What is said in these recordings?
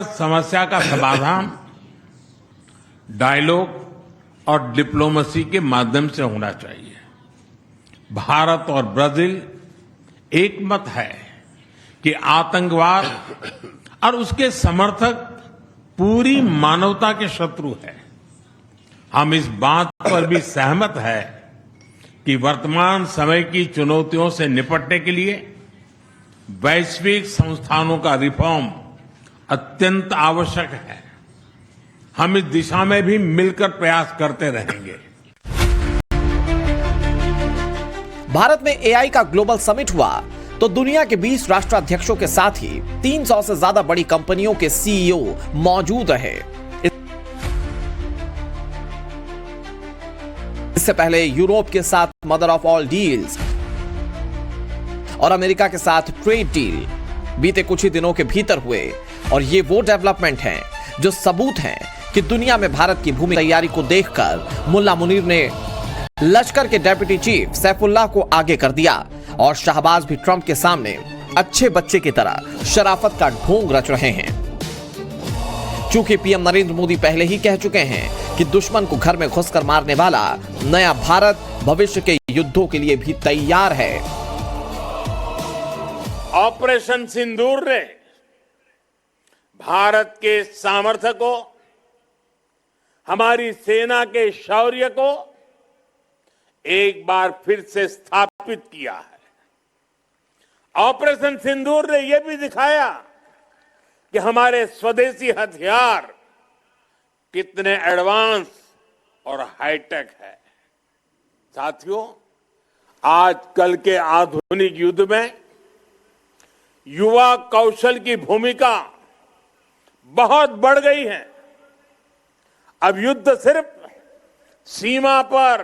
समस्या का समाधान डायलॉग और डिप्लोमेसी के माध्यम से होना चाहिए। भारत और ब्राजील एक मत है कि आतंकवाद और उसके समर्थक पूरी मानवता के शत्रु हैं। हम इस बात पर भी सहमत है कि वर्तमान समय की चुनौतियों से निपटने के लिए वैश्विक संस्थानों का रिफॉर्म अत्यंत आवश्यक है। हम इस दिशा में भी मिलकर प्रयास करते रहेंगे। भारत में एआई का ग्लोबल समिट हुआ तो दुनिया के 20 राष्ट्राध्यक्षों के साथ ही 300 से ज्यादा बड़ी कंपनियों के सीईओ मौजूद रहे। इससे पहले यूरोप के साथ मदर ऑफ ऑल डील्स और अमेरिका के साथ ट्रेड डील बीते कुछ ही दिनों के भीतर हुए, और ये वो डेवलपमेंट हैं जो सबूत हैं कि दुनिया में भारत की भूमि तैयारी को देखकर मुल्ला मुनीर ने लश्कर के डेप्यूटी चीफ सैफुल्लाह को आगे कर दिया और शाहबाज भी ट्रंप के सामने अच्छे बच्चे की तरह शराफत का ढोंग रच रहे हैं। चूंकि पीएम नरेंद्र मोदी पहले ही कह चुके हैं कि दुश्मन को घर में घुसकर मारने वाला नया भारत भविष्य के युद्धों के लिए भी तैयार है। ऑपरेशन सिंदूर ने भारत के सामर्थ्य को, हमारी सेना के शौर्य को एक बार फिर से स्थापित किया है। ऑपरेशन सिंदूर ने यह भी दिखाया कि हमारे स्वदेशी हथियार कितने एडवांस और हाईटेक है। साथियों, आजकल के आधुनिक युद्ध में युवा कौशल की भूमिका बहुत बढ़ गई है। अब युद्ध सिर्फ सीमा पर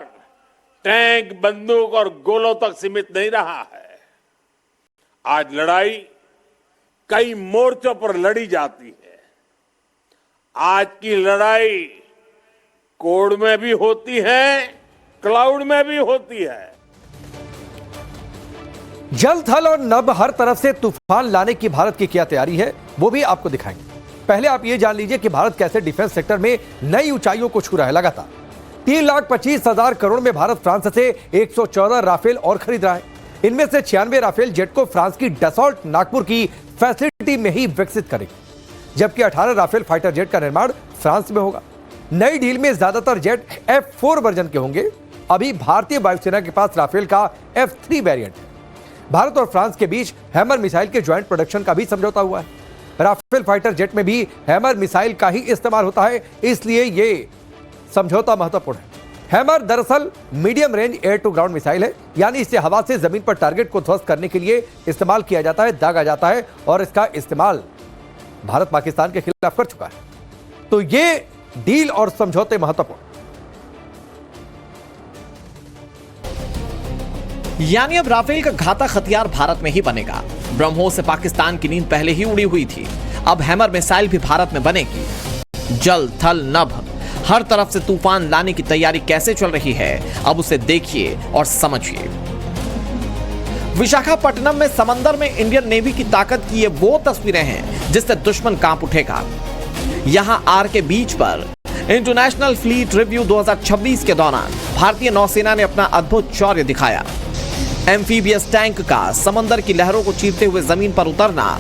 टैंक, बंदूक और गोलों तक सीमित नहीं रहा है। आज लड़ाई कई मोर्चों पर लड़ी जाती है। आज की लड़ाई कोड में भी होती है, क्लाउड में भी होती है। जल, थल और नभ हर तरफ से तूफान लाने की भारत की क्या तैयारी है, वो भी आपको दिखाएंगे। पहले आप ये जान लीजिए कि भारत कैसे डिफेंस सेक्टर में नई ऊंचाइयों को छू रहा है। लगातार 3,25,000 करोड़ में भारत फ्रांस से 114 राफेल और खरीद रहा है। इनमें से 96 राफेल जेट को फ्रांस की डसॉल्ट नागपुर की फैसिलिटी में ही विकसित करेगी, जबकि 18 राफेल फाइटर जेट का निर्माण फ्रांस में होगा। नई डील में ज्यादातर जेट F4 वर्जन के होंगे। अभी भारतीय वायुसेना के पास राफेल का F3 वेरिएंट है। भारत और फ्रांस के बीच हैमर मिसाइल के ज्वाइंट प्रोडक्शन का भी समझौता हुआ है। राफेल फाइटर जेट में भी हैमर मिसाइल का ही इस्तेमाल होता है, इसलिए ये समझौता महत्वपूर्ण है। हैमर दरअसल medium range air to ground missile है, यानी इसे हवा से जमीन पर टारगेट को ध्वस्त करने के लिए इस्तेमाल किया जाता है, दागा जाता है, और इसका इस्तेमाल भारत पाकिस्तान के खिलाफ कर चुका है। तो ये डील और समझौते महत्वपूर्ण। यानी अब राफेल का घातक हथियार भारत में ही बनेगा। ब्रह्मोस से पाकिस्तान की नींद पहले ही उड़ी हुई थी। अब हैमर मिसाइल भी भारत में बनेगी। जल, थल, नभ हर तरफ से तूफान लाने की तैयारी कैसे चल रही है, अब उसे देखिए और समझिए। विशाखापट्टनम में समंदर में इंडियन नेवी की ताकत की ये वो तस्वीरें हैं जिससे दुश्मन कांप उठेगा। यहां आर के बीच पर इंटरनेशनल फ्लीट रिव्यू 2026 के दौरान भारतीय नौसेना ने अपना अद्भुत शौर्य दिखाया। एम्फीबियस टैंक का समंदर की लहरों को चीरते हुए जमीन पर उतरना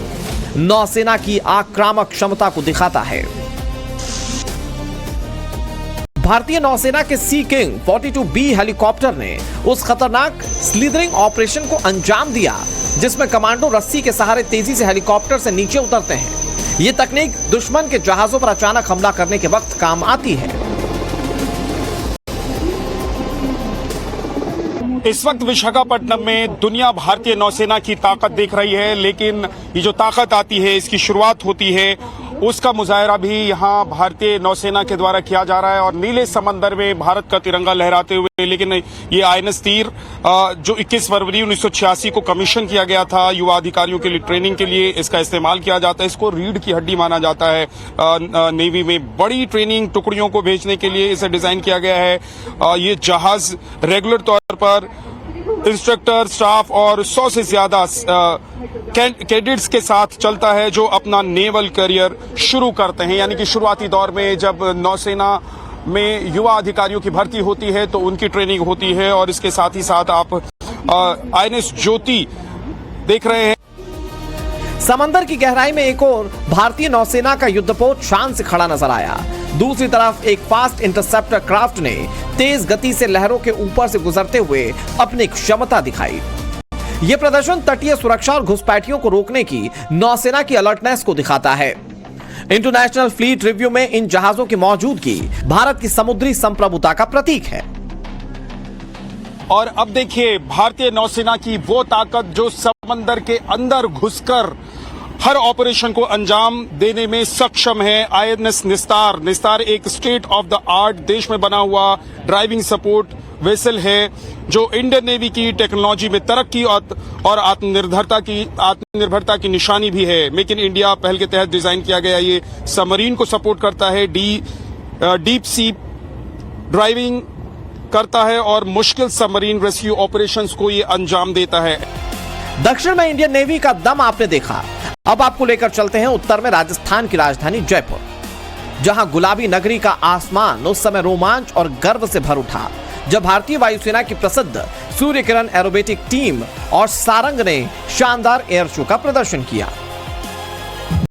नौसेना की आक्रामक क्षमता को दिखाता है। भारतीय नौसेना के सी किंग 42B हेलीकॉप्टर ने उस खतरनाक स्लीदरिंग ऑपरेशन को अंजाम दिया जिसमें कमांडो रस्सी के सहारे तेजी से हेलीकॉप्टर से नीचे उतरते हैं। यह तकनीक दुश्मन के जहाजों पर अचानक हमला करने के वक्त काम आती है। इस वक्त विशाखापट्टनम में दुनिया भारतीय नौसेना की ताकत देख रही है, लेकिन ये जो ताकत आती है, इसकी शुरुआत होती है, उसका मुजाहरा भी यहाँ भारतीय नौसेना के द्वारा किया जा रहा है। और नीले समंदर में भारत का तिरंगा लहराते हुए, लेकिन ये आईएनएस तीर जो 21 फरवरी 1986 को कमीशन किया गया था युवा अधिकारियों के लिए ट्रेनिंग के लिए, इसका इस्तेमाल किया जाता है। इसको रीढ़ की हड्डी माना जाता है। नेवी में बड़ी ट्रेनिंग टुकड़ियों को भेजने के लिए इसे डिजाइन किया गया है। ये जहाज रेगुलर तौर पर इंस्ट्रक्टर, स्टाफ और 100 से ज्यादा कैडेट्स के साथ चलता है, जो अपना नेवल करियर शुरू करते हैं। यानी कि शुरुआती दौर में जब नौसेना में युवा अधिकारियों की भर्ती होती है तो उनकी ट्रेनिंग होती है, और इसके साथ ही साथ आप INS ज्योति देख रहे हैं। समंदर की गहराई में एक और भारतीय नौसेना का युद्धपोत शान से खड़ा नजर आया। दूसरी तरफ एक फास्ट इंटरसेप्टर क्राफ्ट ने तेज गति से लहरों के ऊपर से गुजरते हुए अपनी क्षमता दिखाई। यह प्रदर्शन तटीय सुरक्षा और घुसपैठियों को रोकने की नौसेना की अलर्टनेस को दिखाता है। इंटरनेशनल फ्लीट रिव्यू में इन जहाजों की मौजूदगी भारत की समुद्री संप्रभुता का प्रतीक है। और अब देखिए भारतीय नौसेना की वो ताकत जो समंदर के अंदर घुसकर हर ऑपरेशन को अंजाम देने में सक्षम है। INS निस्तार एक स्टेट ऑफ द आर्ट देश में बना हुआ ड्राइविंग सपोर्ट वेसल है, जो इंडियन नेवी की टेक्नोलॉजी में तरक्की और आत्मनिर्भरता की निशानी भी है। मेक इन इंडिया पहल के तहत डिजाइन किया गया ये सबमरीन को सपोर्ट करता है, डीप सी ड्राइविंग करता है और मुश्किल सबमरीन रेस्क्यू ऑपरेशंस को ये अंजाम देता है। दक्षिण में इंडियन नेवी का दम आपने देखा। अब आपको लेकर चलते हैं उत्तर में राजस्थान की राजधानी जयपुर, जहां गुलाबी नगरी का आसमान उस समय रोमांच और गर्व से भर उठा जब भारतीय वायुसेना की प्रसिद्ध सूर्य किरण एरोबेटिक टीम और सारंग ने शानदार एयर शो का प्रदर्शन किया।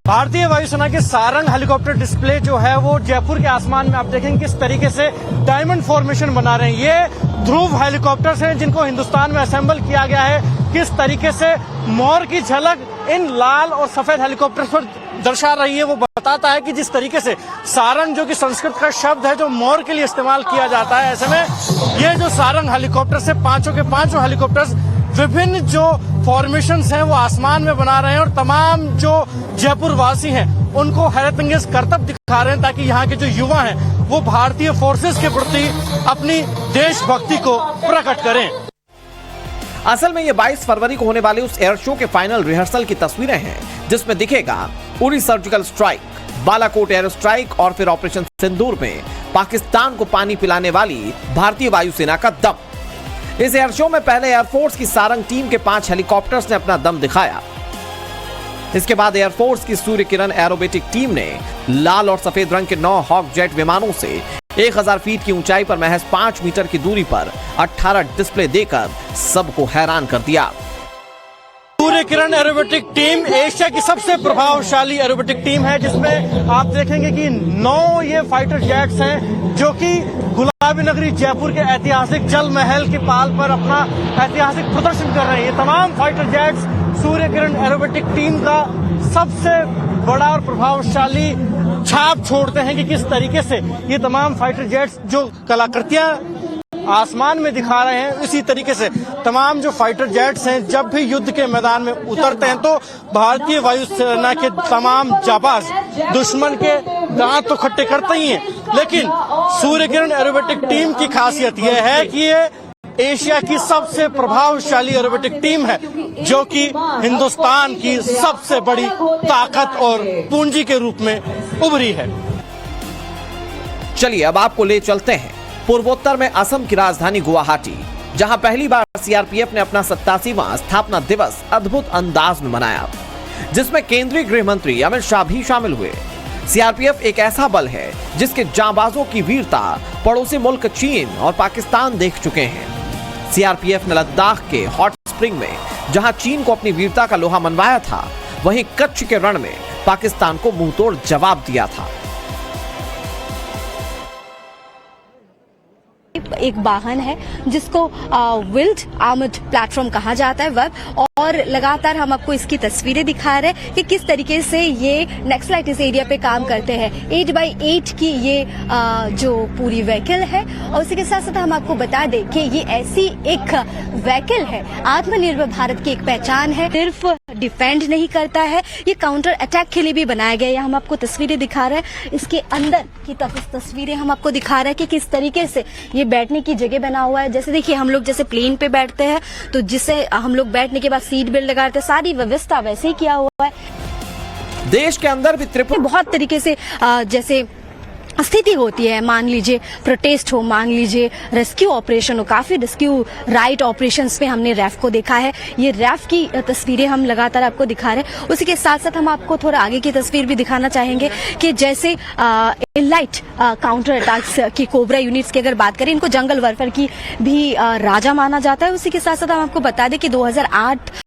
भारतीय वायुसेना के सारंग हेलीकॉप्टर डिस्प्ले जो है वो जयपुर के आसमान में आप देखेंगे किस तरीके से डायमंड फॉर्मेशन बना रहे हैं। ये ध्रुव हेलीकॉप्टर्स हैं जिनको हिंदुस्तान में असेंबल किया गया है। किस तरीके से मोर की झलक इन लाल और सफेद हेलीकॉप्टर्स पर दर्शा रही है, वो बताता है कि जिस तरीके से सारंग जो कि संस्कृत का शब्द है जो मोर के लिए इस्तेमाल किया जाता है, ऐसे में ये जो सारंग हेलीकॉप्टर्स है पांचों के पांचों हेलीकॉप्टर्स विभिन्न जो फॉर्मेशंस हैं वो आसमान में बना रहे हैं और तमाम जो जयपुर वासी हैं उनको हैरतअंगेज करतब दिखा रहे हैं ताकि यहाँ के जो युवा हैं वो भारतीय फोर्सेस के प्रति अपनी देशभक्ति को प्रकट करें। असल में ये 22 फरवरी को होने वाले उस एयर शो के फाइनल रिहर्सल की तस्वीरें हैं जिसमें दिखेगा Uri surgical strike, Balakot air strike और फिर ऑपरेशन सिंदूर में पाकिस्तान को पानी पिलाने वाली भारतीय वायुसेना का दम। इस एयर शो में पहले एयरफोर्स की सारंग टीम के 5 हेलीकॉप्टर्स ने अपना दम दिखाया। इसके बाद एयरफोर्स की सूर्य किरण एरोबेटिक टीम ने लाल और सफेद रंग के 9 हॉक जेट विमानों से 1000 फीट की ऊंचाई पर महज 5 मीटर की दूरी पर 18 डिस्प्ले देकर सबको हैरान कर दिया। Surya Kiran aerobatic team Asia की सबसे प्रभावशाली एरोबेटिक टीम है जिसमें आप देखेंगे कि 9 ये फाइटर जेट्स हैं जो कि गुलाबी नगरी जयपुर के ऐतिहासिक जल महल के पाल पर अपना ऐतिहासिक प्रदर्शन कर रहे हैं। ये तमाम fighter jets Surya Kiran aerobatic team का सबसे बड़ा और प्रभावशाली छाप छोड़ते हैं कि किस तरीके से ये तमाम फाइटर जेट्स जो कलाकृतियां आसमान में दिखा रहे हैं, इसी तरीके से तमाम जो फाइटर जेट्स हैं जब भी युद्ध के मैदान में उतरते हैं तो भारतीय वायुसेना के तमाम जाबाज दुश्मन के दांत तो खट्टे करते ही हैं, लेकिन सूर्य किरण एरोबेटिक टीम की खासियत यह है कि ये एशिया की सबसे प्रभावशाली एरोबेटिक टीम है जो कि हिंदुस्तान की सबसे बड़ी ताकत और पूंजी के रूप में उभरी है। चलिए अब आपको ले चलते हैं पूर्वोत्तर में असम की राजधानी गुवाहाटी, जहां पहली बार सीआरपीएफ ने अपना 87वां स्थापना दिवस अद्भुत अंदाज में मनाया, जिसमें केंद्रीय गृह मंत्री अमित शाह भी शामिल हुए। सीआरपीएफ एक ऐसा बल है जिसके जांबाजों की वीरता पड़ोसी मुल्क चीन और पाकिस्तान देख चुके हैं। सीआरपीएफ ने लद्दाख के हॉट स्प्रिंग में जहां चीन को अपनी वीरता का लोहा मनवाया था, वहीं कच्छ के रण में पाकिस्तान को मुंहतोड़ जवाब दिया था। एक वाहन है जिसको विल्ड आर्मर्ड प्लेटफॉर्म कहा जाता है वेब, और लगातार हम आपको इसकी तस्वीरें दिखा रहे हैं कि किस तरीके से ये नक्सलाइट इस एरिया पे काम करते हैं। 8x8 की ये जो पूरी व्हीकल है, और उसी के साथ साथ हम आपको बता दें कि ये ऐसी एक व्हीकल है, आत्मनिर्भर भारत की एक पहचान है। सिर्फ डिफेंड नहीं करता है, ये काउंटर अटैक के लिए भी बनाया गया है। हम आपको तस्वीरें दिखा रहे हैं, इसके अंदर की तस्वीरें हम आपको दिखा रहे हैं कि किस तरीके से ये बैठने की जगह बना हुआ है। जैसे देखिए हम लोग जैसे प्लेन पे बैठते हैं तो जिसे हम लोग बैठने के बाद सीट बेल्ट लगाते हैं, सारी व्यवस्था वैसे ही किया हुआ है। देश के अंदर भी बहुत तरीके से जैसे स्थिति होती है, मान लीजिए प्रोटेस्ट हो, मान लीजिए रेस्क्यू ऑपरेशन हो, काफी रेस्क्यू राइट ऑपरेशंस में हमने रैफ को देखा है। ये रैफ की तस्वीरें हम लगातार आपको दिखा रहे हैं। उसी के साथ साथ हम आपको थोड़ा आगे की तस्वीर भी दिखाना चाहेंगे कि जैसे एलाइट काउंटर अटैक्स की कोबरा यूनिट्स की अगर बात करें, इनको जंगल वारफेयर की भी राजा माना जाता है। उसी के साथ साथ हम आपको बता दें कि 2008